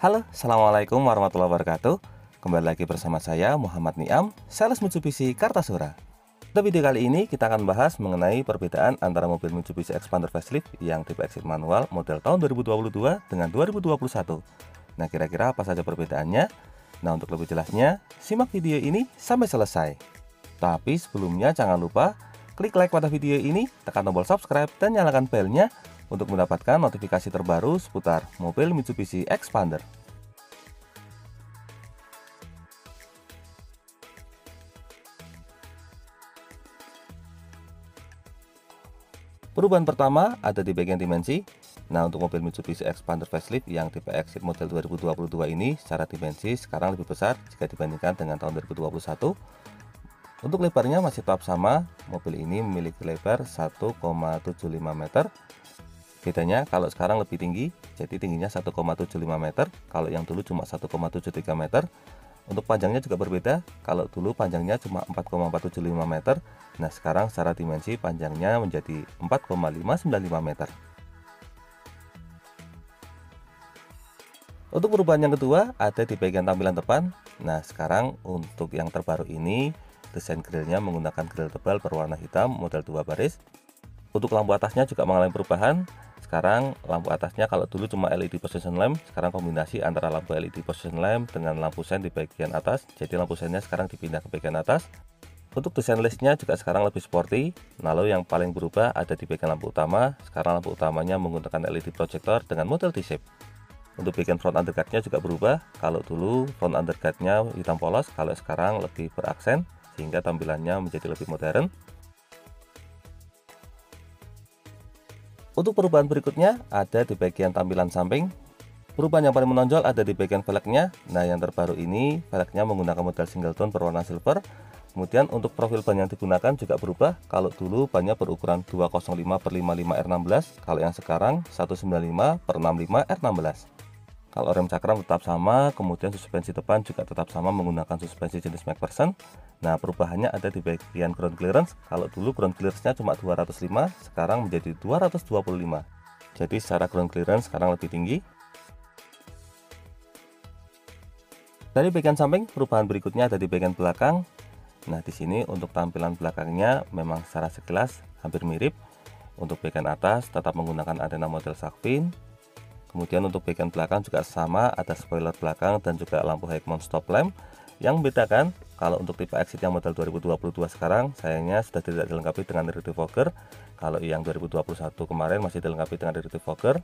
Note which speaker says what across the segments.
Speaker 1: Halo, Assalamualaikum warahmatullahi wabarakatuh. Kembali lagi bersama saya Muhammad Niam, sales Mitsubishi Kartasura. Pada video kali ini kita akan bahas mengenai perbedaan antara mobil Mitsubishi Expander facelift yang tipe exit manual model tahun 2022 dengan 2021. Nah, kira-kira apa saja perbedaannya? Nah, untuk lebih jelasnya, simak video ini sampai selesai. Tapi sebelumnya jangan lupa klik like pada video ini, tekan tombol subscribe dan nyalakan belnya untuk mendapatkan notifikasi terbaru seputar mobil Mitsubishi Expander. Perubahan pertama ada di bagian dimensi. Nah, untuk mobil Mitsubishi Expander facelift yang tipe exit model 2022 ini secara dimensi sekarang lebih besar jika dibandingkan dengan tahun 2021. Untuk lebarnya masih tetap sama, mobil ini memiliki lebar 1,75 meter. Bedanya kalau sekarang lebih tinggi, jadi tingginya 1,75 meter, kalau yang dulu cuma 1,73 meter. Untuk panjangnya juga berbeda, kalau dulu panjangnya cuma 4,475 meter, nah sekarang secara dimensi panjangnya menjadi 4,595 meter. Untuk perubahan yang kedua ada di bagian tampilan depan. Nah, sekarang untuk yang terbaru ini desain grillnya menggunakan grill tebal berwarna hitam model 2 baris. Untuk lampu atasnya juga mengalami perubahan. Sekarang lampu atasnya kalau dulu cuma LED position lamp, sekarang kombinasi antara lampu LED position lamp dengan lampu sen di bagian atas. Jadi lampu sennya sekarang dipindah ke bagian atas. Untuk desain listnya juga sekarang lebih sporty. Lalu yang paling berubah ada di bagian lampu utama. Sekarang lampu utamanya menggunakan LED projector dengan model T-shape. Untuk bagian front underguardnya juga berubah. Kalau dulu front underguardnya hitam polos, kalau sekarang lebih beraksen sehingga tampilannya menjadi lebih modern. Untuk perubahan berikutnya ada di bagian tampilan samping. Perubahan yang paling menonjol ada di bagian velgnya. Nah, yang terbaru ini velgnya menggunakan model single tone berwarna silver. Kemudian untuk profil ban yang digunakan juga berubah. Kalau dulu bannya berukuran 205/55 R16, kalau yang sekarang 195/65 R16. Kalau rem cakram tetap sama, kemudian suspensi depan juga tetap sama menggunakan suspensi jenis McPherson. Nah, perubahannya ada di bagian ground clearance. Kalau dulu ground clearance-nya cuma 205, sekarang menjadi 225. Jadi secara ground clearance sekarang lebih tinggi. Dari bagian samping, perubahan berikutnya ada di bagian belakang. Nah, di sini untuk tampilan belakangnya memang secara sekilas hampir mirip. Untuk bagian atas tetap menggunakan antena model shark fin. Kemudian untuk bagian belakang juga sama, ada spoiler belakang dan juga lampu high mount stop lamp. Yang membedakan kalau untuk tipe exit yang model 2022 sekarang sayangnya sudah tidak dilengkapi dengan rear defogger. Kalau yang 2021 kemarin masih dilengkapi dengan rear defogger.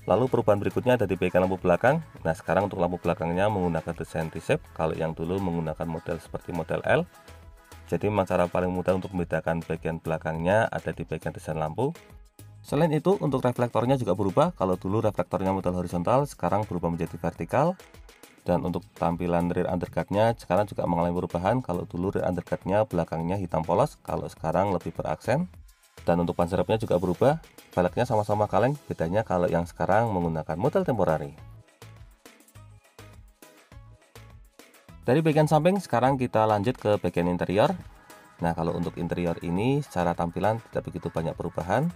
Speaker 1: Lalu perubahan berikutnya ada di bagian lampu belakang. Nah, sekarang untuk lampu belakangnya menggunakan desain T-shape, kalau yang dulu menggunakan model seperti model L. Jadi memang cara paling mudah untuk membedakan bagian belakangnya ada di bagian desain lampu. Selain itu, untuk reflektornya juga berubah. Kalau dulu reflektornya model horizontal, sekarang berubah menjadi vertikal. Dan untuk tampilan rear underguardnya sekarang juga mengalami perubahan. Kalau dulu rear underguardnya belakangnya hitam polos, kalau sekarang lebih beraksen. Dan untuk ban serepnya juga berubah. Velgnya sama-sama kaleng, bedanya kalau yang sekarang menggunakan model temporary. Dari bagian samping, sekarang kita lanjut ke bagian interior. Nah, kalau untuk interior ini secara tampilan tidak begitu banyak perubahan.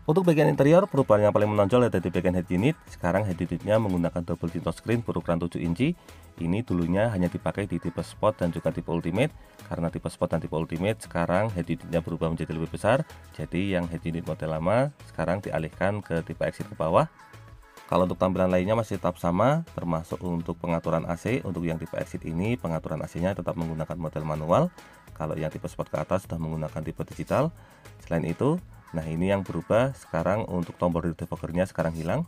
Speaker 1: Untuk bagian interior, perubahan yang paling menonjol ada di bagian head unit. Sekarang head unitnya menggunakan double tint touchscreen berukuran 7 inci. Ini dulunya hanya dipakai di tipe Sport dan juga tipe Ultimate. Karena tipe Sport dan tipe Ultimate sekarang head unitnya berubah menjadi lebih besar. Jadi yang head unit model lama sekarang dialihkan ke tipe exit ke bawah. Kalau untuk tampilan lainnya masih tetap sama, termasuk untuk pengaturan AC. Untuk yang tipe exit ini pengaturan AC-nya tetap menggunakan model manual. Kalau yang tipe Sport ke atas sudah menggunakan tipe digital. Selain itu, nah ini yang berubah sekarang untuk tombol rear defoggernya sekarang hilang.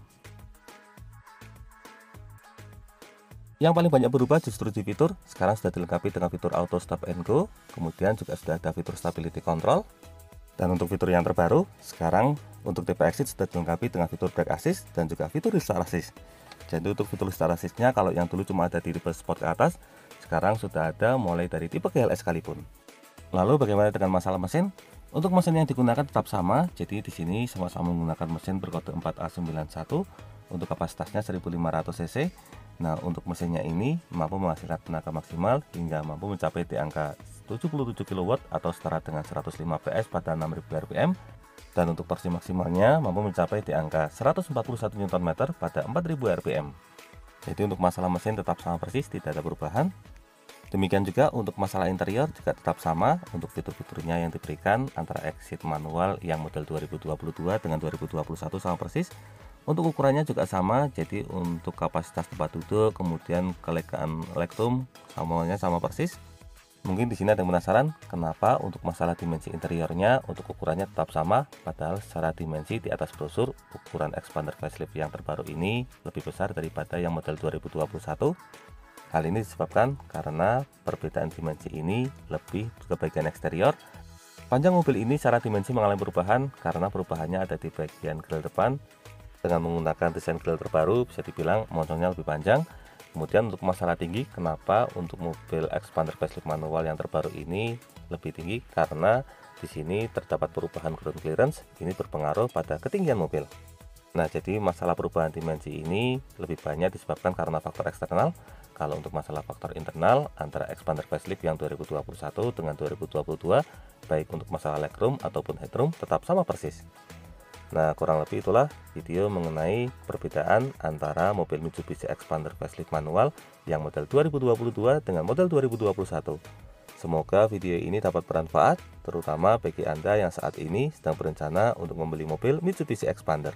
Speaker 1: Yang paling banyak berubah justru di fitur. Sekarang sudah dilengkapi dengan fitur auto stop and go. Kemudian juga sudah ada fitur stability control. Dan untuk fitur yang terbaru, sekarang untuk tipe exit sudah dilengkapi dengan fitur brake assist dan juga fitur restart assist. Jadi untuk fitur restart assistnya kalau yang dulu cuma ada di tipe sport ke atas, sekarang sudah ada mulai dari tipe GLS sekalipun. Lalu bagaimana dengan masalah mesin? Untuk mesin yang digunakan tetap sama, jadi di sini sama-sama menggunakan mesin berkode 4A91 untuk kapasitasnya 1500 cc. Nah, untuk mesinnya ini mampu menghasilkan tenaga maksimal hingga mampu mencapai di angka 77 kW atau setara dengan 105 PS pada 6000 rpm. Dan untuk torsi maksimalnya mampu mencapai di angka 141 Nm pada 4000 rpm. Jadi untuk masalah mesin tetap sama persis, tidak ada perubahan. Demikian juga untuk masalah interior juga tetap sama. Untuk fitur-fiturnya yang diberikan antara exit manual yang model 2022 dengan 2021 sama persis. Untuk ukurannya juga sama, jadi untuk kapasitas tempat duduk, kemudian kelegaan legroom semuanya sama persis. Mungkin di sini ada yang penasaran kenapa untuk masalah dimensi interiornya untuk ukurannya tetap sama, padahal secara dimensi di atas brosur ukuran expander facelift yang terbaru ini lebih besar daripada yang model 2021. Hal ini disebabkan karena perbedaan dimensi ini lebih ke bagian eksterior. Panjang mobil ini secara dimensi mengalami perubahan karena perubahannya ada di bagian grill depan. Dengan menggunakan desain grill terbaru bisa dibilang moncongnya lebih panjang. Kemudian untuk masalah tinggi, kenapa untuk mobil expander facelift manual yang terbaru ini lebih tinggi? Karena di sini terdapat perubahan ground clearance, ini berpengaruh pada ketinggian mobil. Nah, jadi masalah perubahan dimensi ini lebih banyak disebabkan karena faktor eksternal. Kalau untuk masalah faktor internal antara expander facelift yang 2021 dengan 2022, baik untuk masalah legroom ataupun headroom tetap sama persis. Nah, kurang lebih itulah video mengenai perbedaan antara mobil Mitsubishi Expander facelift manual yang model 2022 dengan model 2021. Semoga video ini dapat bermanfaat, terutama bagi Anda yang saat ini sedang berencana untuk membeli mobil Mitsubishi Expander.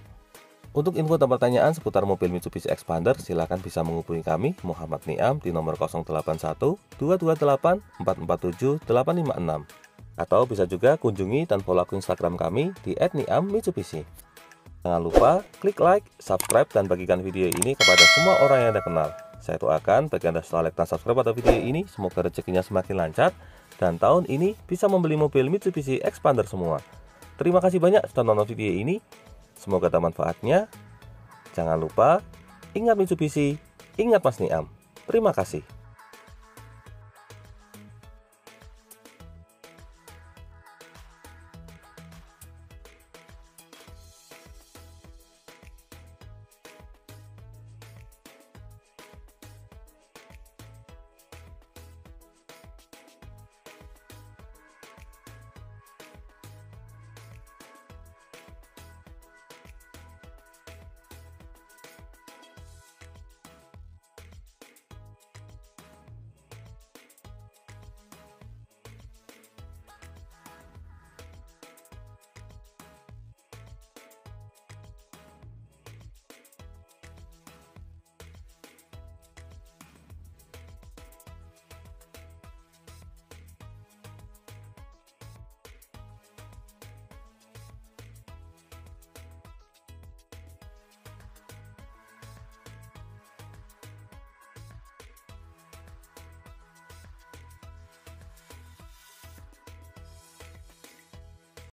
Speaker 1: Untuk info dan pertanyaan seputar mobil Mitsubishi Expander, silakan bisa menghubungi kami, Muhammad Niam, di nomor 081 228 447 856. Atau bisa juga kunjungi dan follow akun Instagram kami di @niammitsubishi. Jangan lupa klik like, subscribe, dan bagikan video ini kepada semua orang yang Anda kenal. Saya doakan bagi Anda setelah like dan subscribe pada video ini, semoga rezekinya semakin lancar dan tahun ini bisa membeli mobil Mitsubishi Expander semua. Terima kasih banyak sudah nonton video ini. Semoga ada manfaatnya. Jangan lupa, ingat Mitsubishi, ingat Mas Niam. Terima kasih.